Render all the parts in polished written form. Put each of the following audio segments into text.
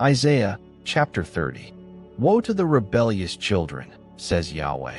Isaiah chapter 30. Woe to the rebellious children, says Yahweh,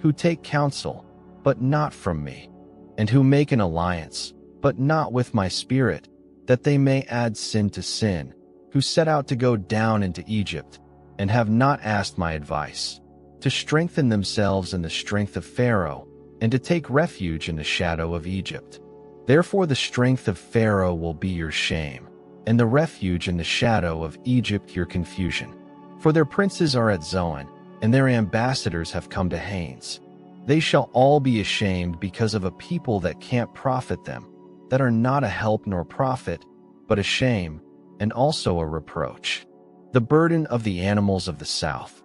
who take counsel, but not from me, and who make an alliance, but not with my spirit, that they may add sin to sin, who set out to go down into Egypt, and have not asked my advice, to strengthen themselves in the strength of Pharaoh, and to take refuge in the shadow of Egypt. Therefore the strength of Pharaoh will be your shame, and the refuge in the shadow of Egypt your confusion. For their princes are at Zoan, and their ambassadors have come to Hanes. They shall all be ashamed because of a people that can't profit them, that are not a help nor profit, but a shame, and also a reproach. The burden of the animals of the south,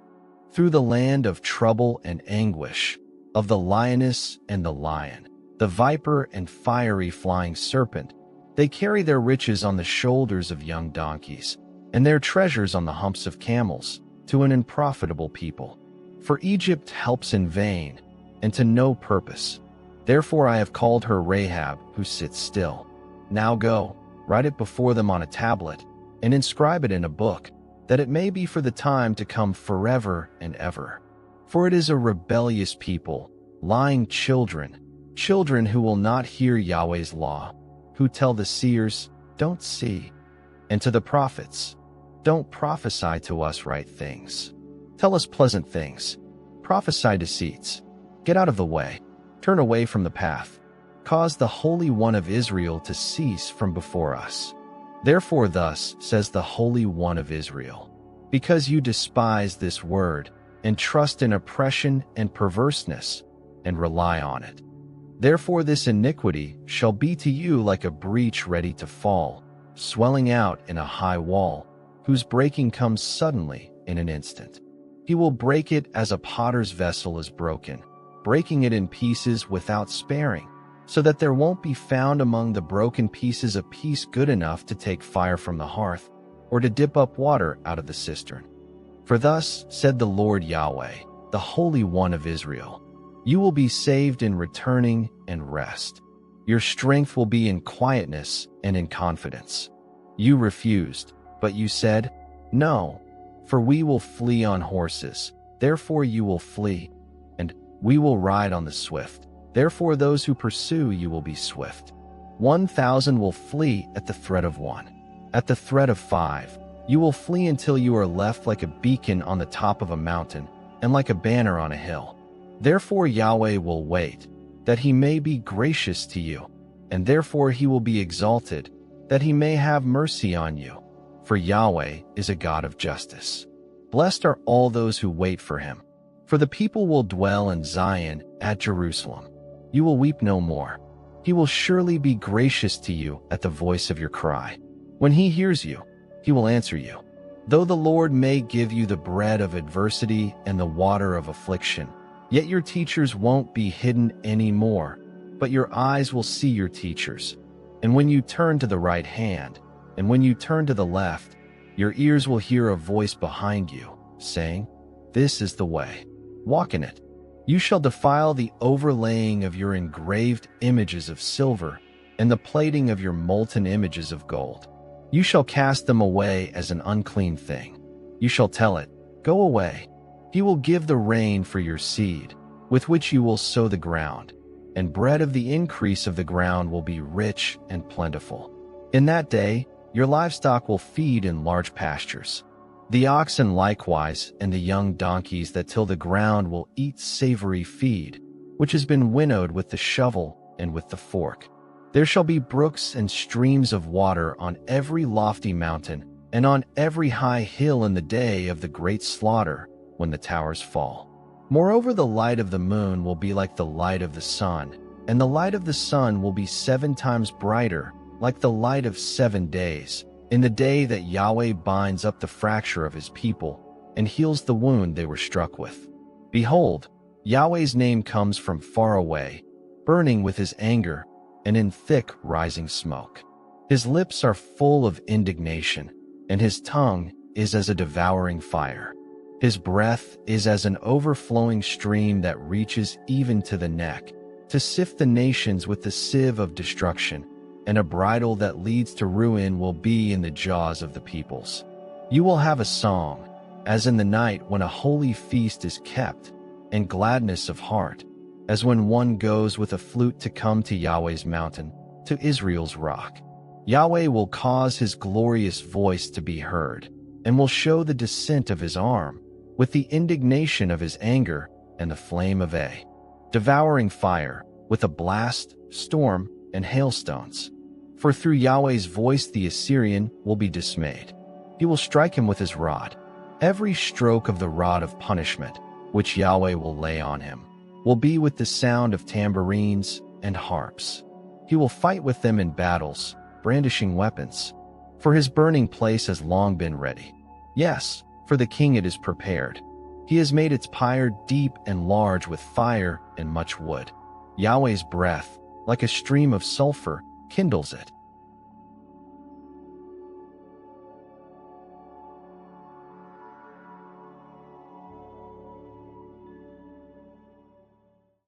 through the land of trouble and anguish, of the lioness and the lion, the viper and fiery flying serpent, they carry their riches on the shoulders of young donkeys, and their treasures on the humps of camels, to an unprofitable people. For Egypt helps in vain, and to no purpose. Therefore I have called her Rahab, who sits still. Now go, write it before them on a tablet, and inscribe it in a book, that it may be for the time to come forever and ever. For it is a rebellious people, lying children, children who will not hear Yahweh's law, who tell the seers, don't see, and to the prophets, don't prophesy to us right things. Tell us pleasant things, prophesy deceits. Get out of the way, turn away from the path, cause the Holy One of Israel to cease from before us. Therefore thus says the Holy One of Israel, because you despise this word, and trust in oppression and perverseness, and rely on it. Therefore this iniquity shall be to you like a breach ready to fall, swelling out in a high wall, whose breaking comes suddenly in an instant. He will break it as a potter's vessel is broken, breaking it in pieces without sparing, so that there won't be found among the broken pieces a piece good enough to take fire from the hearth, or to dip up water out of the cistern. For thus said the Lord Yahweh, the Holy One of Israel, you will be saved in returning and rest. Your strength will be in quietness and in confidence. You refused, but you said, no, for we will flee on horses, therefore you will flee, and we will ride on the swift, therefore those who pursue you will be swift. 1,000 will flee at the threat of one. At the threat of 5, you will flee until you are left like a beacon on the top of a mountain and like a banner on a hill. Therefore Yahweh will wait, that he may be gracious to you, and therefore he will be exalted, that he may have mercy on you. For Yahweh is a God of justice. Blessed are all those who wait for him. For the people will dwell in Zion at Jerusalem. You will weep no more. He will surely be gracious to you at the voice of your cry. When he hears you, he will answer you. Though the Lord may give you the bread of adversity and the water of affliction, yet your teachers won't be hidden anymore, but your eyes will see your teachers. And when you turn to the right hand, and when you turn to the left, your ears will hear a voice behind you, saying, this is the way. Walk in it. You shall defile the overlaying of your engraved images of silver, and the plating of your molten images of gold. You shall cast them away as an unclean thing. You shall tell it, go away. He will give the rain for your seed, with which you will sow the ground, and bread of the increase of the ground will be rich and plentiful. In that day, your livestock will feed in large pastures. The oxen likewise and the young donkeys that till the ground will eat savory feed, which has been winnowed with the shovel and with the fork. There shall be brooks and streams of water on every lofty mountain and on every high hill in the day of the great slaughter, when the towers fall. Moreover, the light of the moon will be like the light of the sun, and the light of the sun will be 7 times brighter, like the light of 7 days, in the day that Yahweh binds up the fracture of his people and heals the wound they were struck with. Behold, Yahweh's name comes from far away, burning with his anger, and in thick rising smoke. His lips are full of indignation, and his tongue is as a devouring fire. His breath is as an overflowing stream that reaches even to the neck, to sift the nations with the sieve of destruction, and a bridle that leads to ruin will be in the jaws of the peoples. You will have a song, as in the night when a holy feast is kept, and gladness of heart, as when one goes with a flute to come to Yahweh's mountain, to Israel's rock. Yahweh will cause his glorious voice to be heard, and will show the descent of his arm, with the indignation of his anger and the flame of a devouring fire, with a blast, storm, and hailstones. For through Yahweh's voice the Assyrian will be dismayed. He will strike him with his rod. Every stroke of the rod of punishment, which Yahweh will lay on him, will be with the sound of tambourines and harps. He will fight with them in battles, brandishing weapons. For his burning place has long been ready. Yes, for the king it is prepared. He has made its pyre deep and large with fire and much wood. Yahweh's breath, like a stream of sulfur, kindles it.